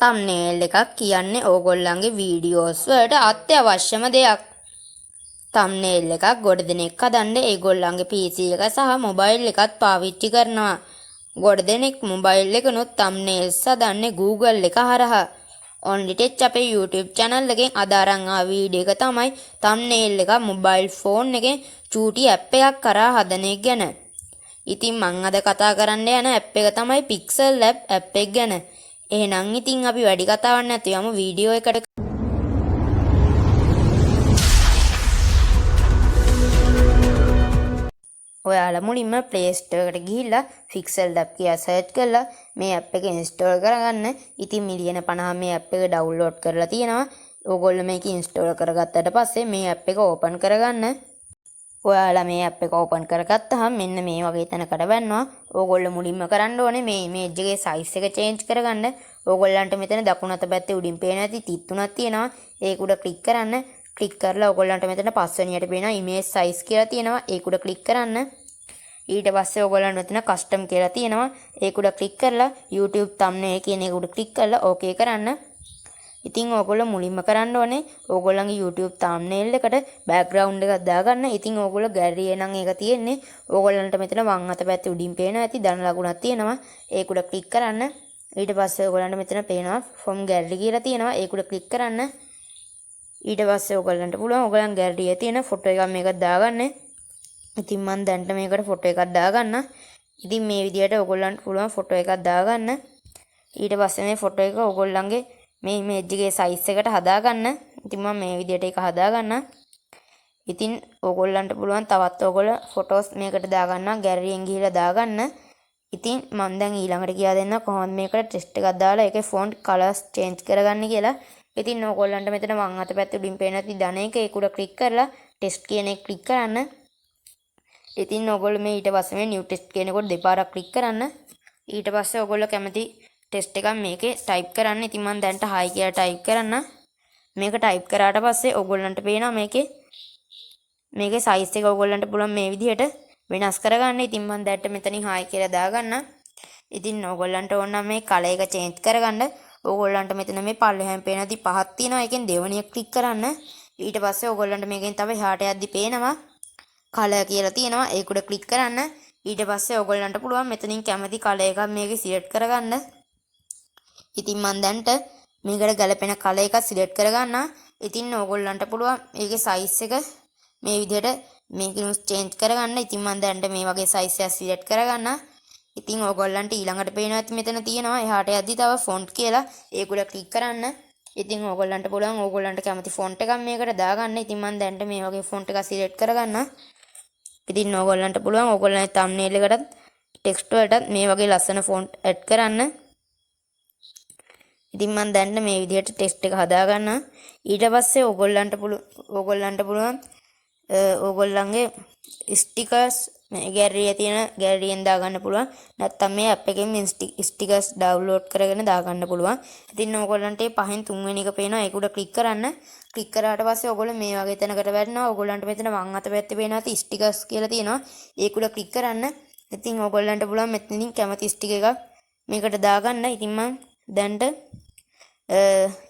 තම්නේල් එකක් කියන්නේ ඕගොල්ලන්ගේ වීඩියෝස් වලට අත්‍යවශ්‍යම දෙයක්. තම්නේල් එකක් ගොඩ දෙනෙක් හදන්න ඒගොල්ලන්ගේ PC එක සහ මොබයිල් එකත් පාවිච්චි කරනවා. ගොඩ දෙනෙක් මොබයිල් එකනොත් තම්නේල්ස් හදන්නේ Google එක හරහා. ඔන්ලිටෙච් අපේ YouTube channel එකෙන් අද අරන් ආ වීඩියෝ එක තමයි තම්නේල් එක මොබයිල් ෆෝන් එකෙන් චූටි ඇප් එකක් කරා හදන එක ගැන. ඉතින් මං අද කතා කරන්න යන ඇප් එක තමයි Pixel Lab ඇප් එක ගැන. එහෙනම් ඉතින් අපි වැඩි කතාවක් නැතුව යමු වීඩියෝ එකට. ඔයාලා මුලින්ම Play Store එකට ගිහිල්ලා Pixel Lab කියලා සර්ච් කරලා මේ ඇප් එක ඉන්ස්ටෝල් කරගන්න. ඉතින් මිලියන 50 මේ ඇප් එක ඩවුන්ලෝඩ් කරලා තියෙනවා. ඕගොල්ලෝ මේක ඉන්ස්ටෝල් කරගත්තට පස්සේ මේ ඇප් එක ඕපන් කරගන්න. ඔයාලා මේ ඇප් එක ඕපන් කරගත්තාම මෙන්න මේ වගේ තැනකට වැන්නවා. ඕගොල්ලෝ මුලින්ම කරන්න ඕනේ මේ ඉමේජ් එකේ සයිස් එක චේන්ජ් කරගන්න. ඕගොල්ලන්ට මෙතන දකුණු අත පැත්තේ උඩින් පේන ඇති තිත් තුනක් තියෙනවා. ඒක උඩ ක්ලික් කරන්න. ක්ලික් කරලා ඕගොල්ලන්ට මෙතන පස්වෙනියට පේනවා ඉමේජ් සයිස් කියලා තියෙනවා. ඒක උඩ ක්ලික් කරන්න. ඊට පස්සේ ඕගොල්ලන්ට මෙතන කස්ටම් කියලා තියෙනවා. ඒක උඩ ක්ලික් කරලා YouTube thumbnail කියන එක උඩ ක්ලික් කරලා ඕකේ කරන්න. ඉතින් ඕගොල්ලෝ මුලින්ම කරන්න ඕනේ ඕගොල්ලන්ගේ YouTube thumbnail එකට background එකක් දාගන්න. ඉතින් ඕගොල්ලෝ gallery නම් ඒක තියෙන්නේ. ඕගොල්ලන්ට මෙතන වම් අත පැත්තේ උඩින් පේනවා ඇති ධන ලකුණක් තියෙනවා. ඒක උඩ ක්ලික් කරන්න. ඊට පස්සේ ඕගොල්ලන්ට මෙතන පේනවා from gallery කියලා තියෙනවා. ඒක උඩ ක්ලික් කරන්න. ඊට පස්සේ ඕගොල්ලන්ට පුළුවන් ඕගොල්ලන් gallery එකේ තියෙන ෆොටෝ එකක් මේක දාගන්න. ඉතින් මම දැන්ට මේකට ෆොටෝ එකක් දාගන්න. ඉතින් මේ විදිහට ඕගොල්ලන්ට පුළුවන් ෆොටෝ එකක් දාගන්න. ඊට පස්සේ මේ ෆොටෝ එක ඕගොල්ලන්ගේ මේ ඉමේජ් එකේ සයිස් එකට හදාගන්න. ඉතින් මම මේ විදිහට ඒක හදාගන්න. ඉතින් ඕගොල්ලන්ට පුළුවන් තවත් ඕගොල්ලෝ ෆොටෝස් මේකට දාගන්න gallery එකෙන් ගිහිල්ලා දාගන්න. ඉතින් මම දැන් ඊළඟට කියලා දෙන්න කොහොමද මේකට ටෙස්ට් එකක් දාලා ඒකේ font colors change කරගන්න කියලා. ඉතින් ඕගොල්ලන්ට මෙතන වම් අත පැත්තේ උඩින් පේන ඇති ධන එක ඒක උඩ ක්ලික් කරලා ටෙස්ට් කියන එක ක්ලික් කරන්න. ඉතින් ඕගොල්ලෝ මේ ඊට පස්සේ මේ new test කියන එකට දෙපාරක් ක්ලික් කරන්න. ඊට පස්සේ ඕගොල්ලෝ කැමති ටෙස්ට් එකක් මේකේ ටයිප් කරන්න. ඉතින් මම දැන්ට hi කියලා ටයිප් කරන්න. මේක ටයිප් කරාට පස්සේ ඕගොල්ලන්ට පේනවා මේකේ සයිස් එක ඕගොල්ලන්ට පුළුවන් මේ විදිහට වෙනස් කරගන්න. ඉතින් මම දැන්ට මෙතනින් hi කියලා දාගන්න. ඉතින් ඕගොල්ලන්ට ඕන නම් මේ කලර් එක චේන්ජ් කරගන්න. ඕගොල්ලන්ට මෙතන මේ පල්ලෙහාම පේන දි පහක් තියෙනවා. ඒකෙන් දෙවෙනි එක ක්ලික් කරන්න. ඊට පස්සේ ඕගොල්ලන්ට මේකෙන් තව එහාට යද්දි පේනවා කලර් කියලා තියෙනවා. ඒක උඩ ක්ලික් කරන්න. ඊට පස්සේ ඕගොල්ලන්ට පුළුවන් මෙතනින් කැමති කලර් එකක් මේකේ සිලෙක්ට් කරගන්න. ඉතින් මම දැන්ට මේකට ගැලපෙන කලර් එකක් සිලෙක්ට් කරගන්න. ඉතින් ඕගොල්ලන්ට පුළුවන් මේකේ සයිස් එක මේ විදිහට මේකෙන් චේන්ජ් කරගන්න. ඉතින් මම දැන්ට මේ වගේ සයිස් එකක් සිලෙක්ට් කරගන්න. ඉතින් ඕගොල්ලන්ට ඊළඟට පේනවා ඇති මෙතන තියෙනවා එහාට යද්දි තව ෆොන්ට් කියලා ඒක උඩ ක්ලික් කරන්න. ඉතින් ඕගොල්ලන්ට පුළුවන් ඕගොල්ලන්ට කැමති ෆොන්ට් එකක් මේකට දාගන්න. ඉතින් මම දැන්ට මේ වගේ ෆොන්ට් එකක් සිලෙක්ට් කරගන්න. ඉතින් ඕගොල්ලන්ට පුළුවන් ඕගොල්ලන්ගේ thumbnail එකටත් text වලටත් මේ වගේ ලස්සන ෆොන්ට් ඇඩ් කරන්න. ඉතින් මම දැන් මේ විදිහට ටෙක්ස්ට් එක හදාගන්න. ඊට පස්සේ ඕගොල්ලන්ට පුළුවන් ඕගොල්ලන්ගේ ස්ටිකර්ස් මේ gallery එකේ තියෙන gallery එකෙන් දාගන්න පුළුවන්. නැත්නම් මේ app එකෙන් මේ ස්ටිකර්ස් download කරගෙන දාගන්න පුළුවන්. ඉතින් ඕගොල්ලන්ට මේ පහෙන් තුන්වෙනි එක පේනවා. ඒක උඩ ක්ලික් කරන්න. ක්ලික් කරාට පස්සේ ඕගොල්ලෝ මේ වගේ තැනකට වැටෙනවා. ඕගොල්ලන්ට මෙතන වම් අත පැත්තේ පේනවා ස්ටිකර්ස් කියලා තියෙනවා. ඒක උඩ ක්ලික් කරන්න. ඉතින් ඕගොල්ලන්ට පුළුවන් මෙතනින් කැමති ස්ටිකර් එකක් මේකට දාගන්න. ඉතින් මම දැන්ට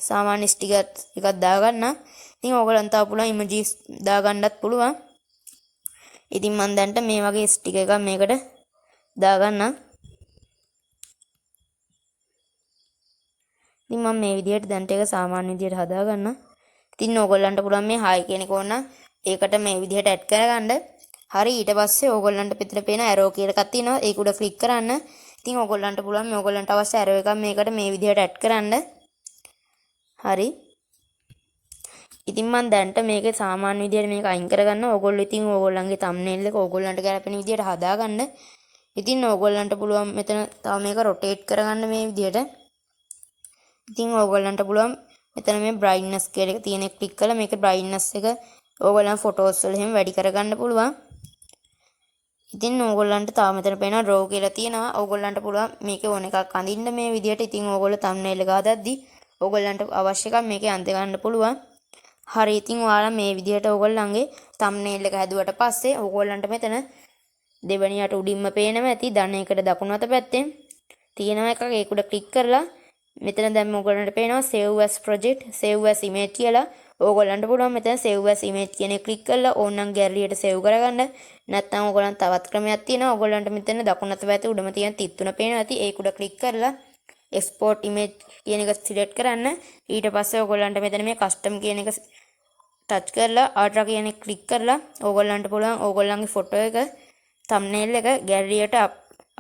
සාමාන්‍ය ස්ටිකර් එකක් දාගන්න. ඉතින් ඕගොල්ලන්ට තව පුළුවන් ඉමේජස් දාගන්නත් පුළුවන්. ඉතින් මම දැන්ට මේ වගේ ස්ටිකර් එකක් මේකට දාගන්න. ඉතින් මම මේ විදිහට දැන්ට ඒක සාමාන්‍ය විදිහට හදාගන්න. ඉතින් ඕගොල්ලන්ට පුළුවන් මේ hi කියන එක ඕන ඒකට මේ විදිහට ඇඩ් කරගන්න. හරි ඊට පස්සේ ඕගොල්ලන්ට පිටර පේන arrow කියලා එකක් තියෙනවා. ඒක උඩ ක්ලික් කරන්න. ඉතින් ඕගොල්ලන්ට පුළුවන් මේ ඕගොල්ලන්ට අවශ්‍ය arrow එකක් මේකට මේ විදිහට ඇඩ් කරන්න. හරි. ඉතින් මම දැන්ට මේකේ සාමාන්‍ය විදිහට මේක අයින් කරගන්න. ඕගොල්ලෝ ඉතින් ඕගොල්ලන්ගේ thumbnail එක ඕගොල්ලන්ට ගැලපෙන විදිහට හදාගන්න. ඉතින් ඕගොල්ලන්ට පුළුවන් මෙතන තව මේක rotate කරගන්න මේ විදිහට. ඉතින් ඕගොල්ලන්ට පුළුවන් මෙතන මේ brightness කියලා එක තියෙන එක ක්ලික් කරලා මේක brightness එක ඕගොල්ලන් ෆොටෝස් වල එහෙම වැඩි කරගන්න පුළුවන්. ඉතින් ඕගොල්ලන්ට තව මෙතන පේන draw කියලා තියෙනවා. ඕගොල්ලන්ට පුළුවන් මේකේ ඕන එකක් අඳින්න මේ විදිහට. ඉතින් ඕගොල්ලෝ thumbnail එක හදද්දි ඕගොල්ලන්ට අවශ්‍ය එකක් මේකේ අඳ ගන්න පුළුවන්. හරි ඉතින් ඔයාලා මේ විදිහට ඕගොල්ලන්ගේ thumbnail එක හැදුවට පස්සේ ඕගොල්ලන්ට මෙතන දෙවෙනියට උඩින්ම පේනවා ඇති ධන එකට දකුණු අත පැත්තෙන් තියෙනවා එකක් ඒක උඩ ක්ලික් කරලා මෙතන දැන් ඔයගොල්ලන්ට පේනවා save as project save as image කියලා. ඕගොල්ලන්ට පුළුවන් මෙතන save as image කියන එක ක්ලික් කරලා ඕනනම් ගැලරියට save කරගන්න. නැත්නම් ඕගොල්ලන් තවත් ක්‍රමයක් තියෙනවා. ඕගොල්ලන්ට මෙතන දකුණු අත පැත්තේ උඩම තියෙන තිත් තුන පේනවා ඇති. ඒක උඩ ක්ලික් කරලා export image කියන එක සිලෙක්ට් කරන්න. ඊට පස්සේ ඕගොල්ලන්ට මෙතන මේ custom කියන එක ටච් කරලා ultra කියන එක ක්ලික් කරලා ඕගොල්ලන්ට පුළුවන් ඕගොල්ලන්ගේ ෆොටෝ එක thumbnail එක ගැලරියට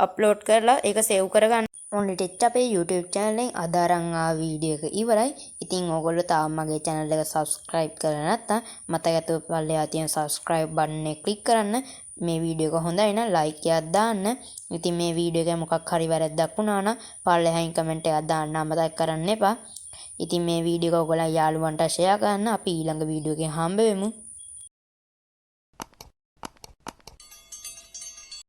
අප්ලෝඩ් කරලා ඒක සේව් කරගන්න. only tech අපේ YouTube channel එකෙන් අදාරන් ආ වීඩියෝ එක ඉවරයි. ඉතින් ඕගොල්ලෝ තාම මගේ channel එක subscribe කරලා නැත්නම් මතකතු පල්ලෙහා තියෙන subscribe button එක click කරන්න. මේ වීඩියෝ එක හොඳයි නම් like එකක් දාන්න. ඉතින් මේ වීඩියෝ එකේ මොකක් හරි වැරද්දක් වුණා නම් පල්ලෙහායින් comment එකක් දාන්න අමතක කරන්න එපා. ඉතින් මේ වීඩියෝ එක ඔයගොල්ලෝ යාළුවන්ට share කරන්න. අපි ඊළඟ වීඩියෝ එකෙන් හම්බ වෙමු.